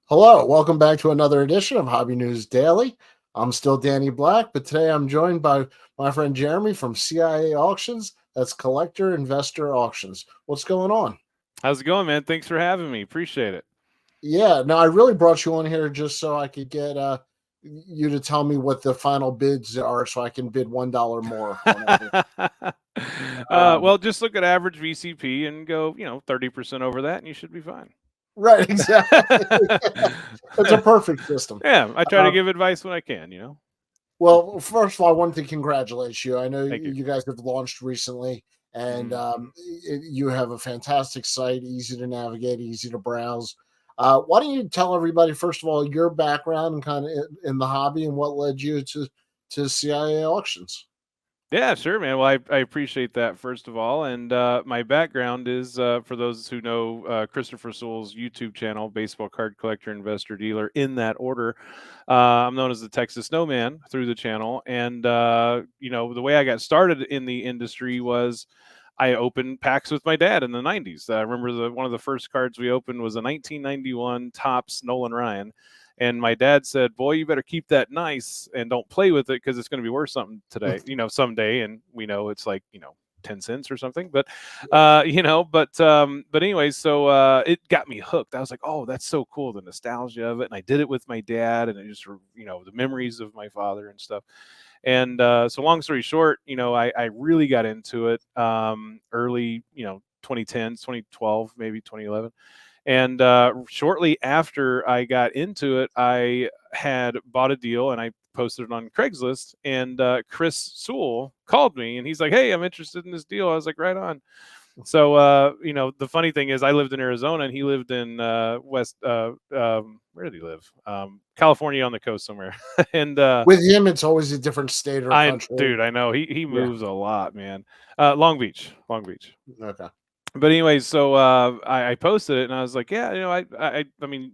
Hello, welcome back to another edition of Hobby News Daily. I'm still Danny Black, but today I'm joined by my friend Jeremy from CIA Auctions. That's Collector Investor Auctions. What's going on? How's it going, man? Thanks for having me. Appreciate it. Yeah, no, I really brought you on here just so I could get you to tell me what the final bids are, so I can bid $1 more on every. Um, Well, just look at average VCP and go, 30% over that, and you should be fine. right, exactly. It's a perfect system. Yeah, I try to Uh, give advice when I can. Well, first of all, I wanted to congratulate you. I know Thank you. you guys have launched recently, and Mhm. you have a fantastic site, easy to navigate, easy to browse. Why don't you tell everybody, first of all, your background and kind of in the hobby and what led you to CIA auctions? Yeah, sure, man. Well, I appreciate that, first of all. And my background is, for those who know Christopher Sewell's YouTube channel, Baseball Card Collector, Investor, Dealer, in that order. I'm known as the Texas Snowman through the channel. And, the way I got started in the industry was I opened packs with my dad in the 90s. I remember one of the first cards we opened was a 1991 Topps Nolan Ryan. And my dad said, "Boy, you better keep that nice and don't play with it because it's going to be worth something today, someday." And we know it's like 10 cents or something, but anyways, so it got me hooked. I was like, "Oh, that's so cool, the nostalgia of it." And I did it with my dad, and it just the memories of my father and stuff. And so, long story short, I really got into it early, 2010s, 2012, maybe 2011. And shortly after I got into it, I had bought a deal and I posted it on Craigslist. And Chris Sewell called me and he's like, "Hey, I'm interested in this deal." I was like, "Right on." So, the funny thing is, I lived in Arizona and he lived in where did he live? California on the coast somewhere. And With him, it's always a different state or country. I know he Yeah. moves a lot, man. Long Beach, Long Beach. Okay. But anyways, so I posted it and I was like, "Yeah, I mean,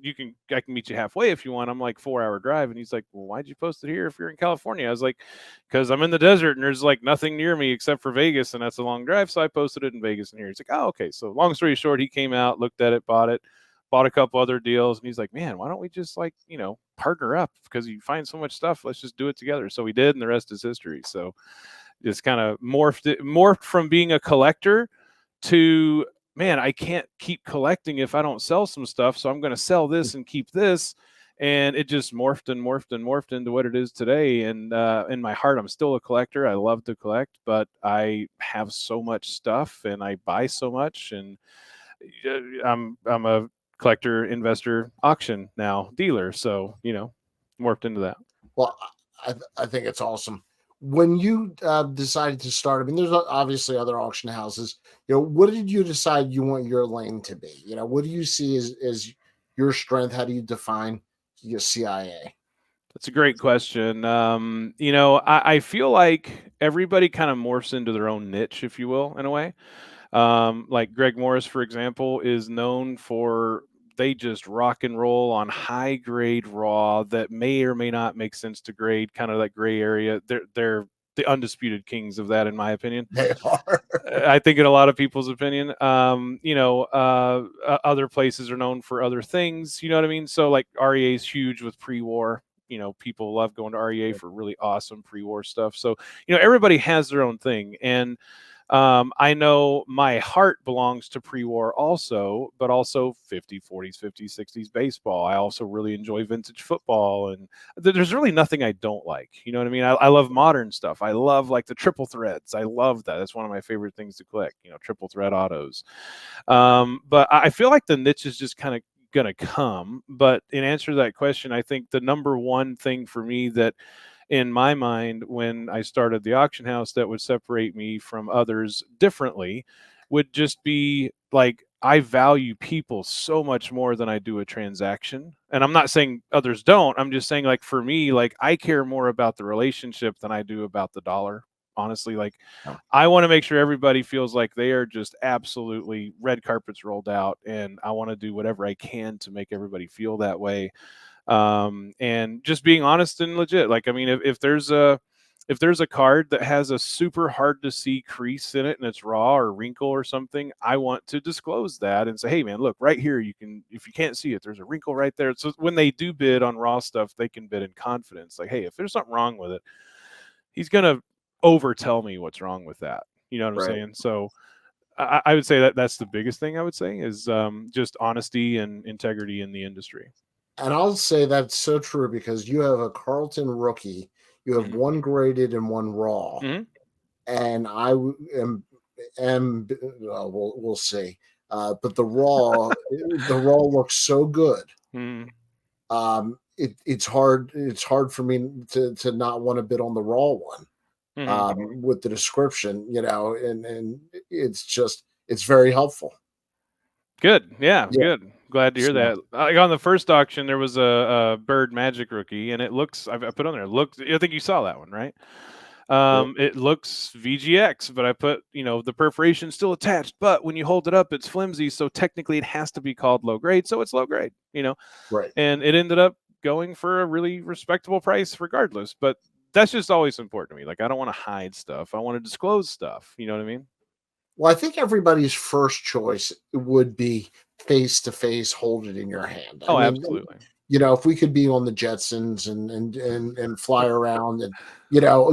I can meet you halfway if you want." I'm like 4 hour drive, and he's like, "Well, why'd you post it here if you're in California?" I was like, "Because I'm in the desert and there's like nothing near me except for Vegas, and that's a long drive." So I posted it in Vegas and here. He's like, "Oh, okay." So long story short, he came out, looked at it, bought a couple other deals, and he's like, "Man, why don't we just like partner up because you find so much stuff? Let's just do it together." So we did, and the rest is history. So just kind of morphed from being a collector to, man, I can't keep collecting if I don't sell some stuff, so I'm going to sell this and keep this. And it just morphed and morphed and morphed into what it is today. And in my heart, I'm still a collector. I love to collect, but I have so much stuff and I buy so much. And I'm a collector, investor, auction now dealer. So morphed into that. Well, I think it's awesome. When you decided to start, I mean, there's obviously other auction houses. What did you decide you want your lane to be? What do you see as your strength? How do you define your CIA? That's a great question. I feel like everybody kind of morphs into their own niche, if you will, in a way. Like Greg Morris, for example, is known for they just rock and roll on high grade raw that may or may not make sense to grade, kind of that gray area. They're the undisputed kings of that, in my opinion. They are. I think in a lot of people's opinion, other places are known for other things. You know what I mean? So like REA is huge with pre-war. People love going to REA for really awesome pre-war stuff. So everybody has their own thing, and I know my heart belongs to pre-war also, but also 50s, 40s, 50s, 60s baseball. I also really enjoy vintage football, and there's really nothing I don't like. You know what I mean? I love modern stuff. I love like the triple threads. I love that. That's one of my favorite things to collect. Triple thread autos. But I feel like the niche is just kind of going to come. But in answer to that question, I think the number one thing for me that in my mind when I started the auction house that would separate me from others differently would just be like I value people so much more than I do a transaction. And I'm not saying others don't. I'm just saying like for me, like I care more about the relationship than I do about the dollar. Honestly, like I want to make sure everybody feels like they are just absolutely red carpets rolled out, and I want to do whatever I can to make everybody feel that way. And just being honest and legit. Like, I mean, if there's if there's a card that has a super hard to see crease in it and it's raw or wrinkle or something, I want to disclose that and say, hey man, look right here, you can, if you can't see it, there's a wrinkle right there. So when they do bid on raw stuff, they can bid in confidence, like, hey, if there's something wrong with it, he's gonna over tell me what's wrong with that. You know what I'm Right. saying? So I would say that that's the biggest thing I would say is just honesty and integrity in the industry. And I'll say that's so true because you have a Carlton rookie, you have Mhm. one graded and one raw, Mhm. and am we'll see. But the raw looks so good. Mhm. It's hard for me to not want to bid on the raw one, Mhm. with the description, and it's very helpful. Good. Yeah, Yeah. good. Glad to hear So that. Like on the first auction, there was a Bird Magic rookie, and it looks. I put on there. Looked. I think you saw that one, right? yeah, It looks VGX, but I put, the perforation still attached. But when you hold it up, it's flimsy, so technically it has to be called low grade. So it's low grade. right. And it ended up going for a really respectable price, regardless. But that's just always important to me. Like I don't want to hide stuff. I want to disclose stuff. You know what I mean? Well, I think everybody's first choice would be face to face, hold it in your hand. I Oh, mean, absolutely. if we could be on the Jetsons and fly around and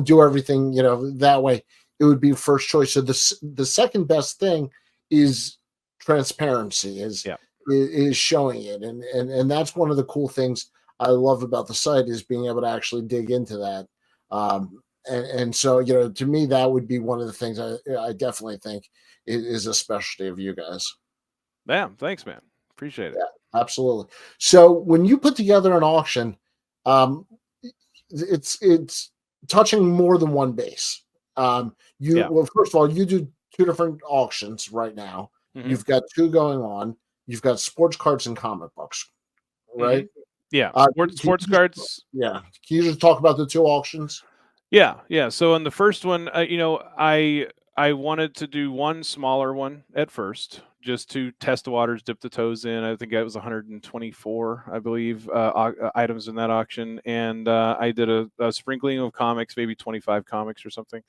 do everything that way, it would be first choice. So the second best thing is transparency, Yeah. is showing it, and that's one of the cool things I love about the site is being able to actually dig into that. And so to me that would be one of the things I definitely think is a specialty of you guys. Yeah. Thanks, man. Appreciate it. Yeah, absolutely. So when you put together an auction, um, it's touching more than one base. Yeah. Well, first of all, you do two different auctions right now. Hmm. You've got two going on. You've got sports cards and comic books, Hmm. right? Yeah. Can you Sports just cards. yeah? Can you just talk about the two auctions? Yeah, yeah. So in the first one, I wanted to do one smaller one at first, just to test the waters, dip the toes in. I think it was 124, I believe, items in that auction, and I did a sprinkling of comics, maybe 25 comics or something,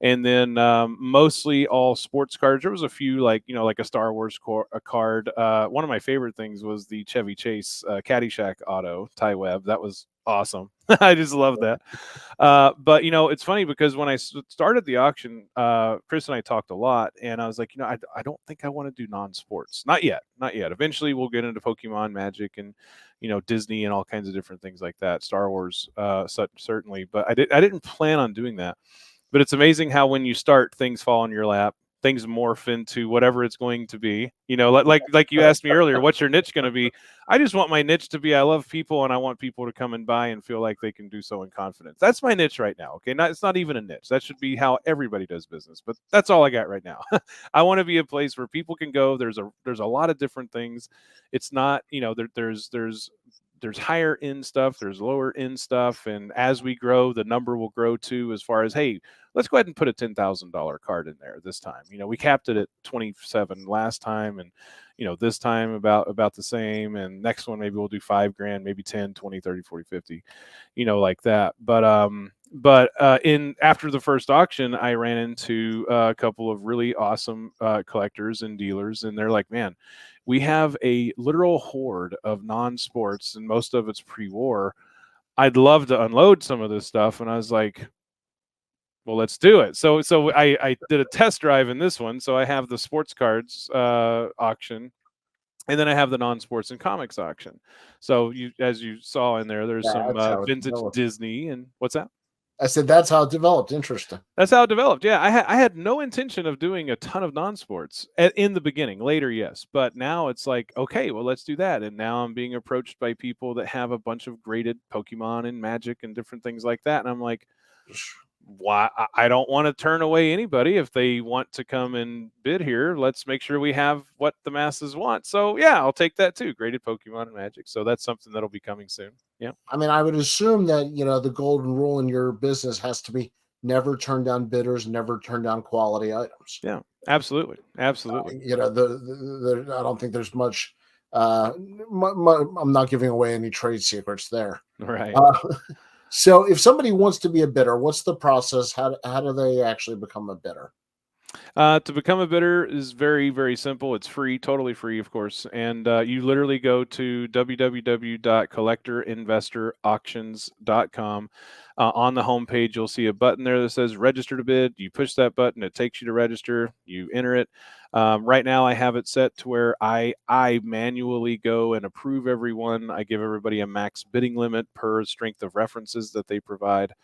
and then mostly all sports cards. There was a few like a Star Wars a card. One of my favorite things was the Chevy Chase Caddyshack auto Ty Webb. That was awesome. I just love that. But it's funny because when I started the auction, Chris and I talked a lot, and I was like, I don't think I want to do non-sports. Not yet, not yet. Eventually, we'll get into Pokemon, Magic, and Disney and all kinds of different things like that. Star Wars, certainly, but I didn't plan on doing that. But it's amazing how when you start, things fall in your lap. Things morph into whatever it's going to be. Like you asked me earlier, what's your niche going to be? I just want my niche to be I love people and I want people to come and buy and feel like they can do so in confidence. That's my niche right now. Okay. It's not even a niche. That should be how everybody does business. But that's all I got right now. I want to be a place where people can go. There's a lot of different things. It's not, there's higher end stuff, there's lower end stuff, and as we grow, the number will grow too. As far as, hey, let's go ahead and put a $10,000 card in there this time. We capped it at 27 last time, and this time about the same, and next one maybe we'll do 5 grand, maybe 10, 20, 30, 40, 50, like that. But in after the first auction, I ran into a couple of really awesome collectors and dealers, and they're like, man, we have a literal horde of non-sports, and most of it's pre-war. I'd love to unload some of this stuff. And I was like, well, let's do it. So I did a test drive in this one. So I have the sports cards auction, and then I have the non-sports and comics auction. So as you saw in there, there's some That's how it vintage developed. Disney, and what's that? I said that's how it developed. Interesting. That's how it developed. Yeah, I had no intention of doing a ton of non-sports in the beginning. Later, yes, but now it's like, okay, well, let's do that. And now I'm being approached by people that have a bunch of graded Pokemon and Magic and different things like that, and I'm like, why? I don't want to turn away anybody if they want to come and bid here. Let's make sure we have what the masses want. So yeah, I'll take that too. Graded Pokemon and Magic. So that's something that'll be coming soon. Yeah. I mean, I would assume that the golden rule in your business has to be never turn down bidders, never turn down quality items. Yeah. Absolutely. Absolutely. I don't think there's much. I'm not giving away any trade secrets there. Right. Uh, So if somebody wants to be a bidder, what's the process? How do they actually become a bidder? To become a bidder is very, very simple. It's free, totally free, of course. And you literally go to www.collectorinvestorauctions.com. On the homepage, you'll see a button there that says register to bid. You push that button, it takes you to register, you enter it. Right now, I have it set to where I manually go and approve everyone. I give everybody a max bidding limit per strength of references that they provide.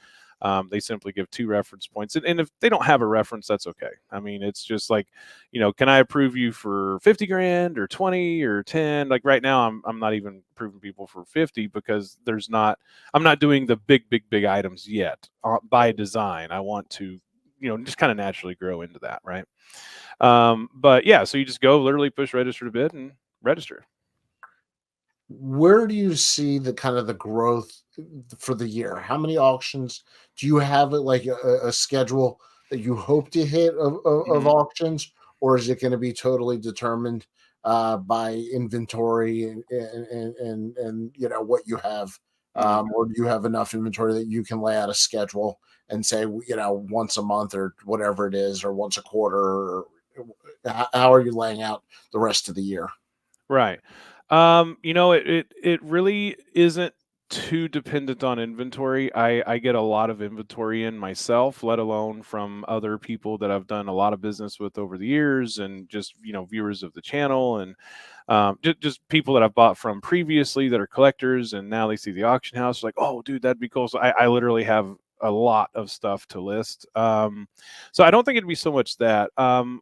They simply give 2 reference points. And if they don't have a reference, that's okay. I mean, it's just like, can I approve you for 50 grand or 20 or 10? Like right now, I'm not even approving people for 50 because I'm not doing the big items yet by design. I want to, just kind of naturally grow into that. Right. But yeah, so you just go literally push register to bid and register. Where do you see the kind of the growth for the year? How many auctions do you have it like a schedule that you hope to hit of Mhm. auctions, or is it going to be totally determined by inventory and what you have, Mhm. or do you have enough inventory that you can lay out a schedule and say once a month or whatever it is, or once a quarter, or how are you laying out the rest of the year? Right. It really isn't too dependent on inventory. I get a lot of inventory in myself, let alone from other people that I've done a lot of business with over the years, and just viewers of the channel, and just people that I've bought from previously that are collectors, and now they see the auction house like, oh, dude, that'd be cool. So I literally have a lot of stuff to list. So I don't think it'd be so much that.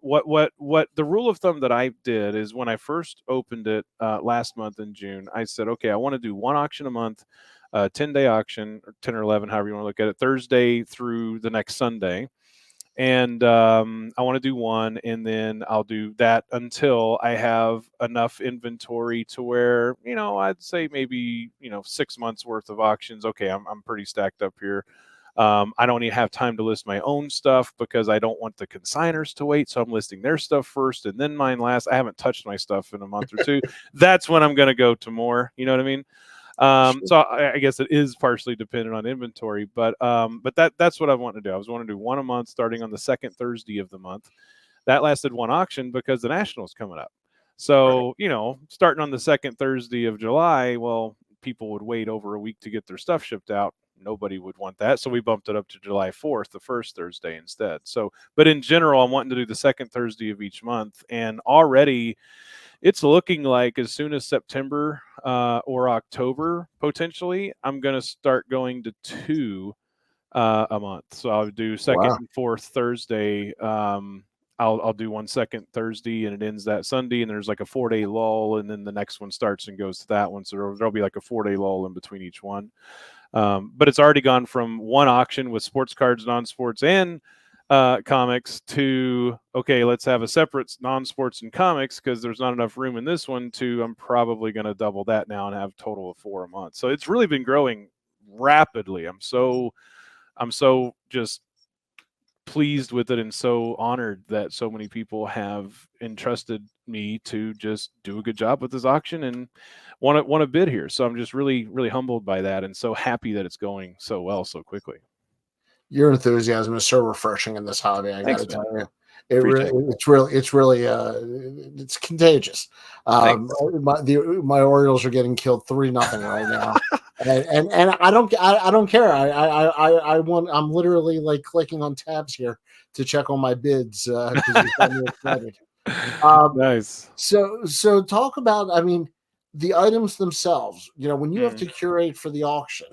What the rule of thumb that I did is when I first opened it last month in June, I said, okay, I want to do 1 auction a month, 10-day auction, or 10 or 11, however you want to look at it, Thursday through the next Sunday. And I want to do one, and then I'll do that until I have enough inventory to where I'd say maybe 6 months worth of auctions. Okay, I'm pretty stacked up here. I don't even have time to list my own stuff because I don't want the consigners to wait. So I'm listing their stuff first and then mine last. I haven't touched my stuff in a month or two. That's when I'm going to go to more. You know what I mean? So I guess it is partially dependent on inventory, but that's what I want to do. I was wanting to do one a month starting on the second Thursday of the month. That lasted 1 auction because the Nationals coming up. Right. So, starting on the second Thursday of July, well, people would wait over a week to get their stuff shipped out. Nobody would want that. So we bumped it up to July 4th, the first Thursday instead. So, but in general, I'm wanting to do the second Thursday of each month. And already it's looking like as soon as September or October, potentially, I'm going to start going to 2 a month. So I'll do second Wow. and fourth Thursday. I'll do one second Thursday and it ends that Sunday, and there's like a 4-day lull, and then the next one starts and goes to that one. So there'll be like a 4-day lull in between each one. But it's already gone from 1 auction with sports cards, non-sports, and comics to okay, let's have a separate non-sports and comics because there's not enough room in this one. To I'm probably going to double that now and have a total of 4 a month. So it's really been growing rapidly. I'm so just pleased with it and so honored that so many people have entrusted me to just do a good job with this auction and want to bid here. So I'm just really, really humbled by that and so happy that it's going so well so quickly. Your enthusiasm is so refreshing in this hobby. I got to Thanks, man. tell you, it Appreciate really, it. it's really, it's contagious. Thanks. My Orioles are getting killed 3-0 right now, and I don't care. I'm literally like clicking on tabs here to check on my bids because you got me excited. Um, Nice. so talk about, I mean, the items themselves. When you have Mhm. to curate for the auction.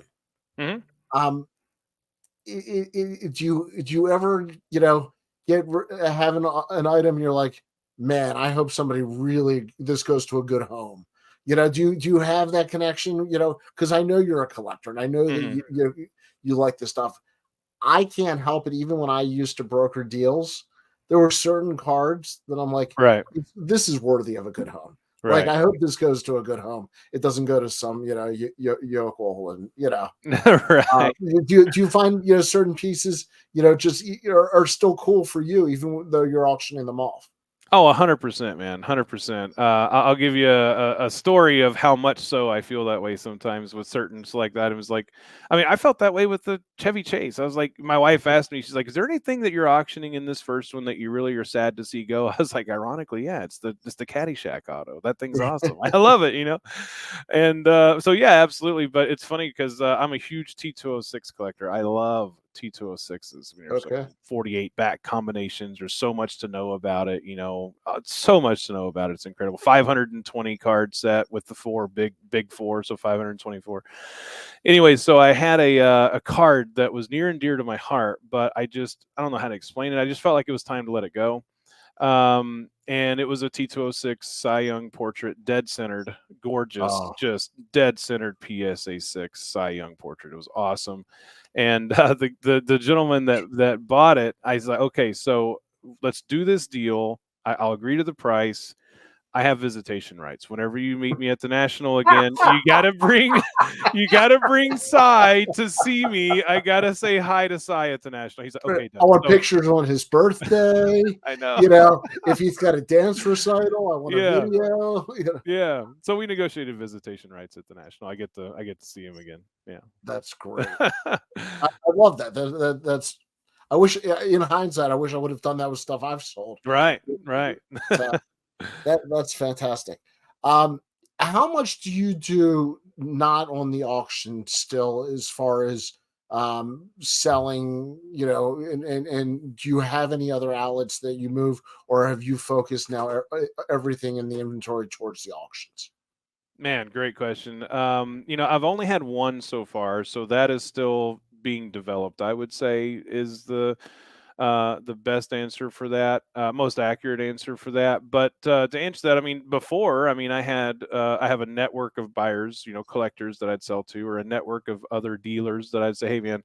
Mhm. Um, do you ever have an item and you're like, man, I hope somebody really this goes to a good home. Do you have that connection? Because I know you're a collector and I know that Mhm. you like this stuff. I can't help it. Even when I used to broker deals, there were certain cards that I'm like, Right. this is worthy of a good home. Like, Right. I hope this goes to a good home. It doesn't go to some, yokel and. Right. Do you find certain pieces just are still cool for you even though you're auctioning them off? Oh, 100%, man, 100%. I'll give you a story of how much so I feel that way sometimes with certain select items. Like, I mean, I felt that way with the Chevy Chase. I was like, my wife asked me, she's like, "Is there anything that you're auctioning in this first one that you really are sad to see go?" I was like, ironically, yeah, it's the Caddyshack auto. That thing's awesome. I love it, you know. And so yeah, absolutely. But it's funny because I'm a huge T206 collector. I love T206s. I mean, there's like Okay. 48 back combinations. There's so much to know about it. You know, so much to know about it. It's incredible. 520 card set with the big four, so 524. Anyway, so I had a card that was near and dear to my heart, but I don't know how to explain it. I just felt like it was time to let it go. And it was a T206 Cy Young portrait, dead centered, gorgeous, Oh, just dead centered PSA 6 Cy Young portrait. It was awesome. And the gentleman that bought it, I was like, okay, so let's do this deal. I'll agree to the price. I have visitation rights. Whenever you meet me at the National again, you gotta bring Cy to see me. I gotta say hi to Cy at the National. He's like, okay, I done. want So pictures on his birthday. I know. You know, if he's got a dance recital, I want a Yeah. video. You know, Yeah. So we negotiated visitation rights at the National. I get to see him again. that's great. Yeah. I love that. That's. I wish, in hindsight, I wish I would have done that with stuff I've sold. Right. Right. So that's fantastic. Um, how much do you do not on the auction still, as far as selling? You know, and do you have any other outlets that you move, or have you focused now everything in the inventory towards the auctions? Man, great question. I've only had one so far, so that is still being developed. I would say is the best answer for that, most accurate answer for that. But to answer that, I mean, before, I mean, I have a network of buyers, collectors that I'd sell to, or a network of other dealers that I'd say, hey, man,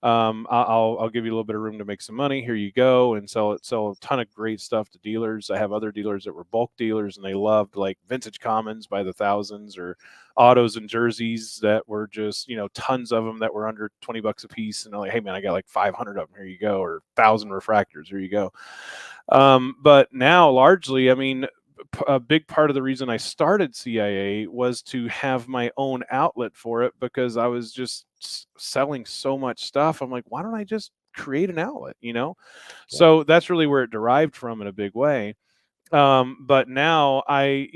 I'll give you a little bit of room to make some money. Here you go, and sell a ton of great stuff to dealers. I have other dealers that were bulk dealers, and they loved like vintage commons by the thousands, or autos and jerseys that were just tons of them that were under $20 a piece, and they're like, hey man, I got like 500 of them. Here you go, or 1,000 refractors. Here you go. But now, largely, I mean, a big part of the reason I started CIA was to have my own outlet for it, because I was just selling so much stuff. I'm like, why don't I just create an outlet, Yeah. So that's really where it derived from in a big way. But now I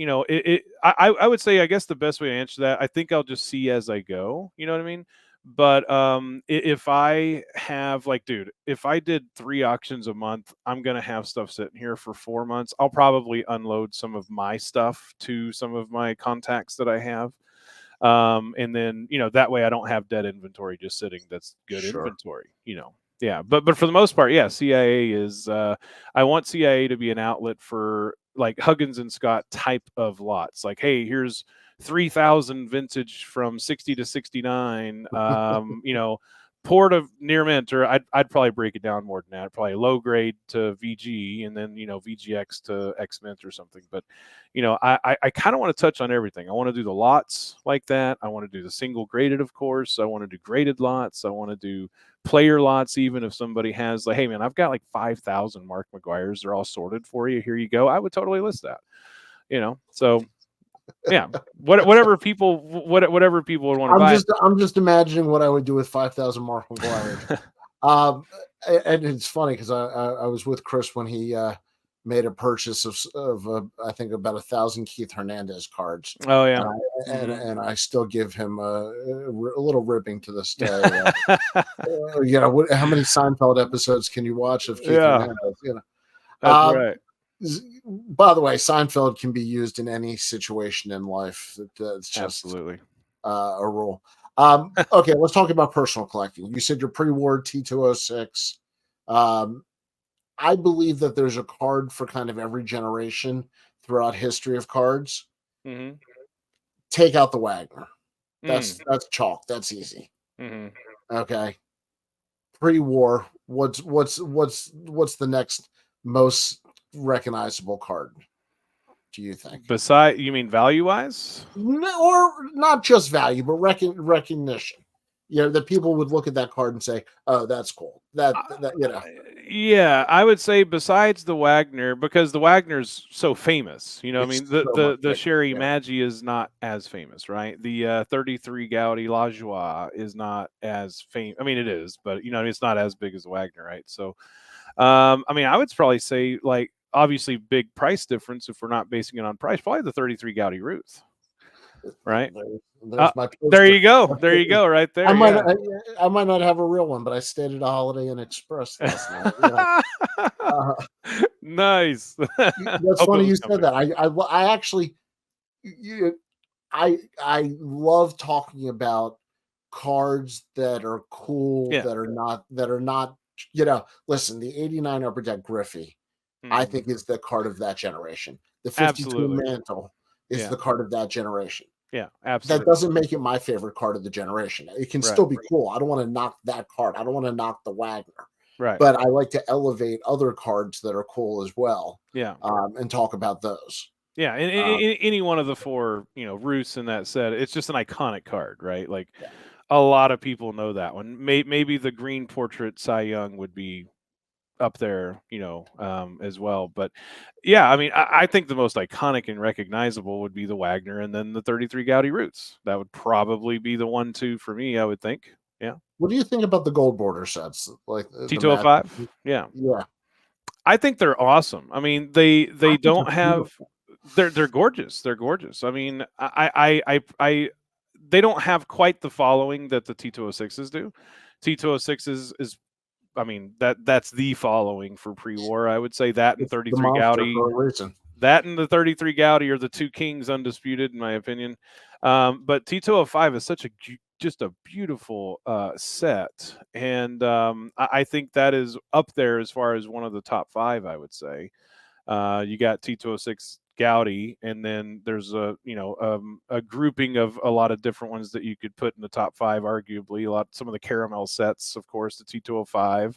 would say, I guess the best way to answer that, I think I'll just see as I go, you know what I mean? But if I have, like, dude, if I did 3 auctions a month, I'm gonna have stuff sitting here for 4 months. I'll probably unload some of my stuff to some of my contacts that I have. And then that way I don't have dead inventory just sitting. That's good Sure. inventory. Yeah, but for the most part, yeah, CIA is. I want CIA to be an outlet for like Huggins and Scott type of lots. Like, hey, here's 3,000 vintage from 60 to 69. Port of near mint, or I'd probably break it down more than that. Probably low grade to VG, and then VGX to X mint or something. But I kind of want to touch on everything. I want to do the lots like that. I want to do the single graded, of course. I want to do graded lots. I want to do player lots, even if somebody has like, hey man, I've got like 5,000 Mark McGuire's. They're all sorted for you. Here you go. I would totally list that. So yeah, whatever people would want to buy. I'm just imagining what I would do with 5,000 Mark McGuire. And it's funny because I was with Chris when he made a purchase of I think about 1,000 Keith Hernandez cards. Oh yeah. And I still give him a little ribbing to this day. How many Seinfeld episodes can you watch of Keith Yeah. Hernandez? That's right. By the way, Seinfeld can be used in any situation in life. It's just Absolutely. a rule. Okay, let's talk about personal collecting. You said your pre-war T206. I believe that there's a card for kind of every generation throughout history of cards. Mm-hmm. Take out the Wagner. Mm. That's chalk. That's easy. Mm-hmm. Okay. Pre-war, what's the next most recognizable card, do you think? You mean value wise? No, or not just value, but recognition. that people would look at that card and say, "Oh, that's cool." That. Yeah, I would say besides the Wagner, because the Wagner's so famous, I It's mean, the so much the the bigger. Sherry Yeah. Maggi is not as famous, right? The 33 Gaudi La Joie is not as famous. I mean, it is, but it's not as big as the Wagner, right? So, I mean, I would probably say, like, obviously big price difference if we're not basing it on price. Probably the 33 Gaudi Ruth, right? There's my There poster. you go. There you go, right I there. might Yeah. I might not have a real one, but I stayed at a Holiday Inn Express last night. Uh, Nice. that's Hope it funny was you said comfy. that. I actually you, I love talking about cards that are cool, Yeah. that are not. Listen, the '89 Upper Deck Griffey, I Mhm. think is the card of that generation. The '52 Absolutely. Mantle is Yeah. the card of that generation. Yeah. That Absolutely. doesn't make it my favorite card of the generation. It can Right. still be cool. I don't want to knock that card. I don't want to knock the Wagner, Right. but I like to elevate other cards that are cool as well, Yeah. and talk about those. Yeah. And Uh, any one of the four, Roosts in that set, it's just an iconic card, right? Like a lot of people know that one. Maybe the green portrait Cy Young would be up there, as well. But yeah, I mean, I think the most iconic and recognizable would be the Wagner, and then the 33 Gaudi Roots. That would probably be the 1-2 for me, I would think. Yeah. what do you think about the gold border sets, like the match? T205. Yeah. Yeah, I think they're awesome. I mean, they I think they're don't have beautiful. they're gorgeous. They're gorgeous. I mean, they don't have quite the following that the T206s do. T206 is I mean, that's the following for pre-war. I would say that and It's the 33 monster Gaudi. for a reason. That and the 33 Gaudi are the two kings undisputed in my opinion. But T205 is just a beautiful set, and I think that is up there as far as one of the top five. I would say you got T206 Gaudi, and then there's a grouping of a lot of different ones that you could put in the top five. Arguably, some of the caramel sets, of course, the T205.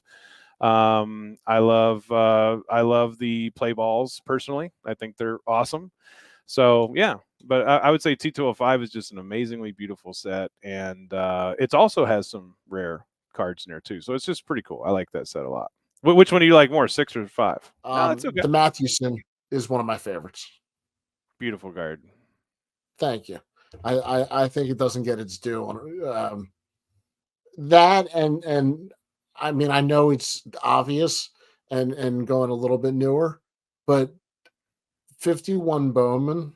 I love the play balls personally. I think they're awesome. So yeah, but I would say T205 is just an amazingly beautiful set, and it also has some rare cards in there too. So it's just pretty cool. I like that set a lot. Which one do you like more, 6 or 5? No, it's okay. The Mathewson is one of my favorites. Beautiful card. Thank you. I think it doesn't get its due on that, and I mean, I know it's obvious and going a little bit newer, but 51 Bowman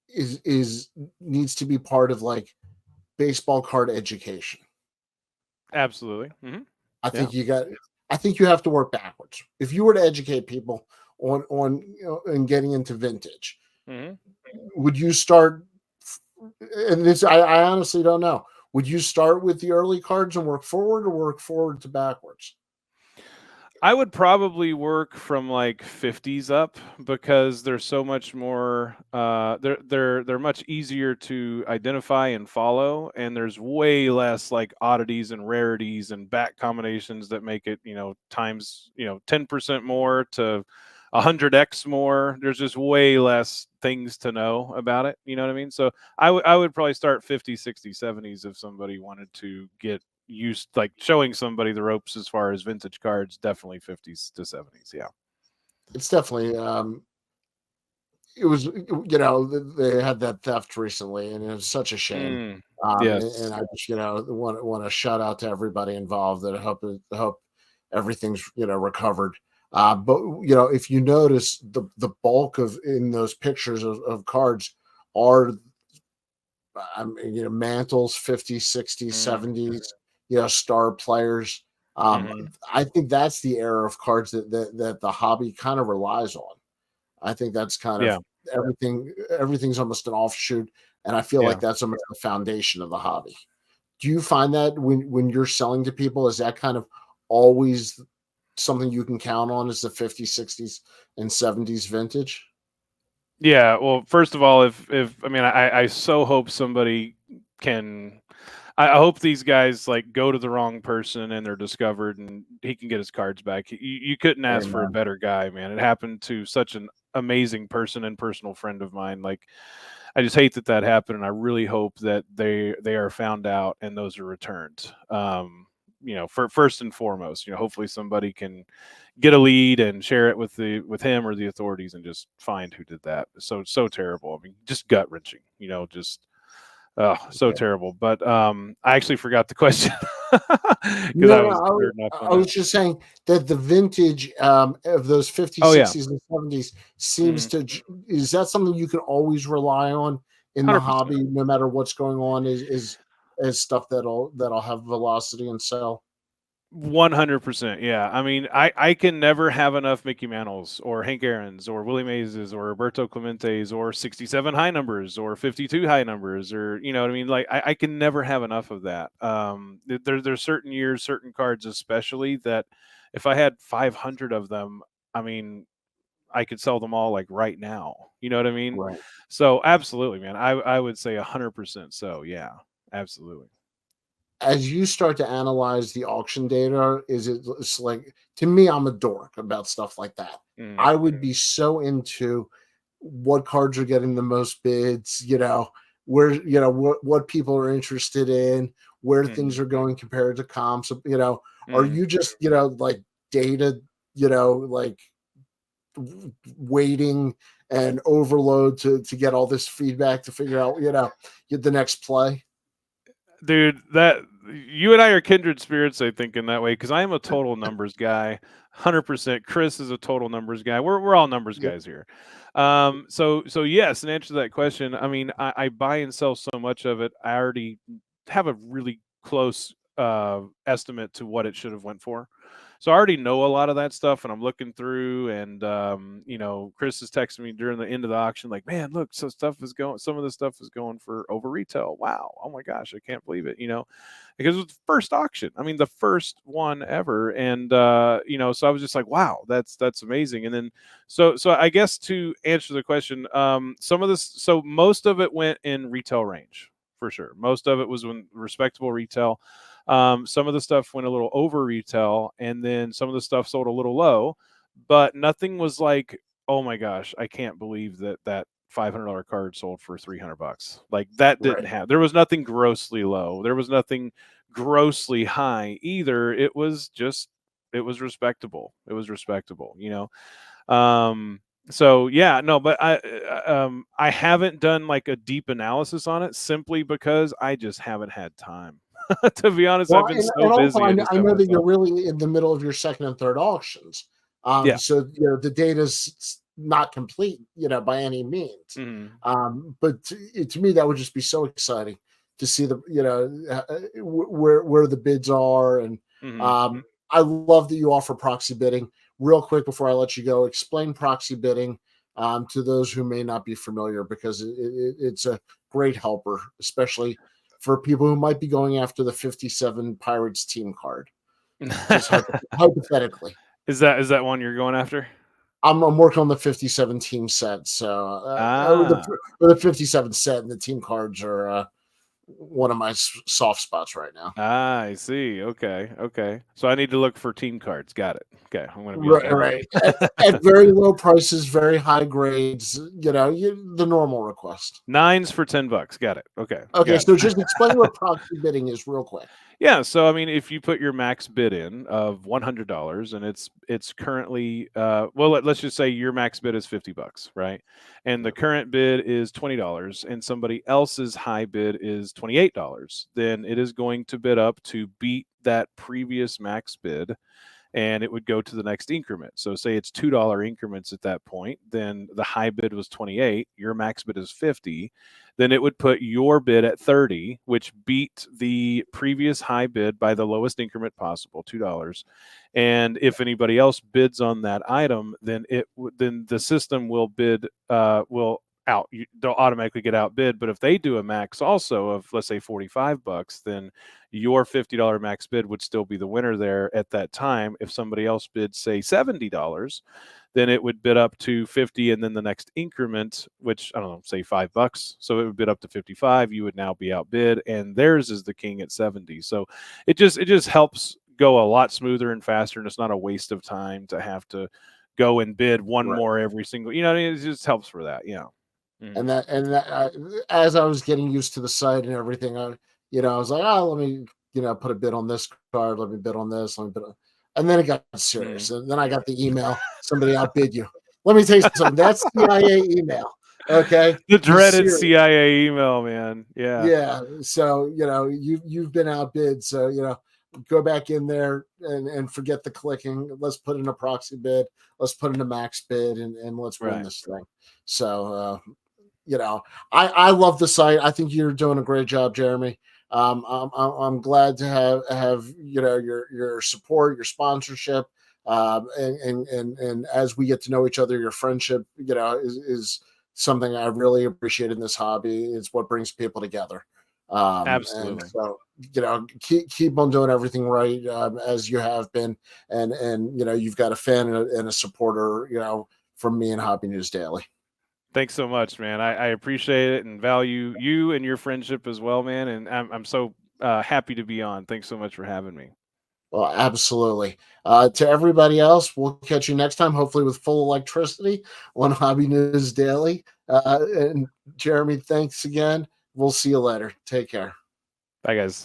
is needs to be part of like baseball card education. Absolutely. I Yeah. think I think you have to work backwards. If you were to educate people on and getting into vintage, hmm would you start? And this, I honestly don't know. Would you start with the early cards and work forward, or work forward to backwards? I would probably work from like 50s up because they're so much more they're much easier to identify and follow, and there's way less like oddities and rarities and back combinations that make it, times, 10% more to 100x more. There's just way less things to know about it, you know what I mean? So I would probably start 50s, 60s, 70s if somebody wanted to get used, like showing somebody the ropes as far as vintage cards. Definitely 50s to 70s. Yeah. It's definitely it was, they had that theft recently, and it was such a shame. And Yes. I just, want to shout out to everybody involved. That I hope everything's, recovered. But if you notice, the bulk of in those pictures of cards are, mantles, 50s, 60s, Mm, 70s, star players. mhm. I think that's the era of cards that the hobby kind of relies on. I think that's kind of Yeah. everything's almost an offshoot, and I feel like Yeah. that's almost the foundation of the hobby. Do you find that when you're selling to people, is that kind of always something you can count on, is the 50s, 60s, and 70s vintage? Yeah. Well, first of all, if I mean, I so hope somebody can. I hope these guys like go to the wrong person and they're discovered and he can get his cards back. You couldn't ask for a Amen. better guy, man. It happened to such an amazing person and personal friend of mine. Like, I just hate that happened, and I really hope that they are found out and those are returned. For first and foremost, hopefully somebody can get a lead and share it with him or the authorities and just find who did that. So terrible. I mean, just gut wrenching. Just so Yeah. terrible. But I actually forgot the question because I No, no, was starting up I on was that. just saying that the vintage of those 50s, Oh yeah, 60s, and 70s seems mm-hmm. to. Is that something you can always rely on in the 100%. hobby, no matter what's going on? Is stuff that'll have velocity and sell? 100%. Yeah. I mean, I can never have enough Mickey Mantles or Hank Aaron's or Willie Mays's or Roberto Clemente's or 67 high numbers or 52 high numbers, or, you know what I mean? Like, I can never have enough of that. There's certain years, certain cards, especially, that if I had 500 of them, I mean, I could sell them all like right now. You know what I mean? Right. So absolutely, man. I would say 100%. So yeah, absolutely. As you start to analyze the auction data, it's like, to me, I'm a dork about stuff like that. Mhm. I would be so into what cards are getting the most bids, where, what people are interested in, where things Mhm. are going compared to comps, are Mhm. you just, like data, like waiting and overload to get all this feedback to figure out, get the next play? Dude, that you and I are kindred spirits, I think, in that way, because I am a total numbers guy. 100%. Chris is a total numbers guy. We're all numbers Yeah. guys here. So yes, in answer to that question, I mean, I buy and sell so much of it. I already have a really close estimate to what it should have went for. So I already know a lot of that stuff, and I'm looking through, and Chris is texting me during the end of the auction, like, man, look, some of this stuff is going for over retail. Wow, oh my gosh, I can't believe it, because it was the first auction. I mean, the first one ever, and so I was just like, wow, that's amazing. And then so I guess to answer the question, some of this, so most of it went in retail range for sure. Most of it was in respectable retail. Some of the stuff went a little over retail, and then some of the stuff sold a little low, but nothing was like, oh my gosh, I can't believe that $500 card sold for $300. Like that didn't Right. have. There was nothing grossly low. There was nothing grossly high either. It was respectable. It was respectable. So yeah, no, but I haven't done like a deep analysis on it simply because I just haven't had time. To be honest, I've Well, been and so also busy. I I know, just I haven't know had that you're time. really in the middle of your second and third auctions. Yeah. So the data's not complete, by any means. Mhm. But to me, that would just be so exciting to see where the bids are, and Mhm. I love that you offer proxy bidding. Real quick before I let you go, explain proxy bidding to those who may not be familiar, because it's a great helper, especially for people who might be going after the 57 Pirates team card. Just hypothetically. Is that one you're going after? I'm working on the 57 team set, so Ah. the 57 set and the team cards are one of my soft spots right now. Ah, I see. Okay. Okay. So I need to look for team cards. Got it. Okay. I'm gonna be Right, looking right. at At that. very low prices, very high grades. The normal request. Nines for $10. Got it. Okay. Okay, Got so it. just explain what proxy bidding is, real quick. Yeah, so I mean, if you put your max bid in of $100, and it's currently well, let's just say your max bid is $50, right? And the Yep. current bid is $20, and somebody else's high bid is $28, then it is going to bid up to beat that previous max bid, and it would go to the next increment. So say it's $2 increments at that point, then the high bid was 28, your max bid is 50, then it would put your bid at 30, which beat the previous high bid by the lowest increment possible, $2. And if anybody else bids on that item, then then the system will bid will out they'll automatically get outbid. But if they do a max also of, let's say, $45, then your $50 max bid would still be the winner there at that time. If somebody else bids, say, $70, then it would bid up to 50, and then the next increment, which I don't know, say $5, so it would bid up to 55. You would now be outbid, and theirs is the king at 70. So it just helps go a lot smoother and faster, and it's not a waste of time to have to go and bid one Right. more every single. What I mean? It just helps for that. Mhm. And as I was getting used to the site and everything, I was like, oh, let me, put a bid on this card, let me bid on this, let me bid on, and then it got Mhm. serious. And then I got the email, somebody outbid you. Let me tell you something. That's CIA email. Okay. The He's dreaded serious. CIA email, man. Yeah. Yeah. So, you've been outbid. So, go back in there and forget the clicking. Let's put in a proxy bid. Let's put in a max bid and let's win Right. this thing. So, I love the site. I think you're doing a great job, Jeremy. I'm glad to have your support, your sponsorship, and as we get to know each other, your friendship, is something I really appreciate in this hobby. It's what brings people together. And Absolutely. so, keep on doing everything right, as you have been, and you've got a fan and a supporter, from me and Hobby News Daily. Thanks so much, man. I appreciate it and value you and your friendship as well, man. And I'm so happy to be on. Thanks so much for having me. Well, absolutely. To everybody else, we'll catch you next time, hopefully with full electricity on Hobby News Daily. And Jeremy, thanks again. We'll see you later. Take care. Bye, guys.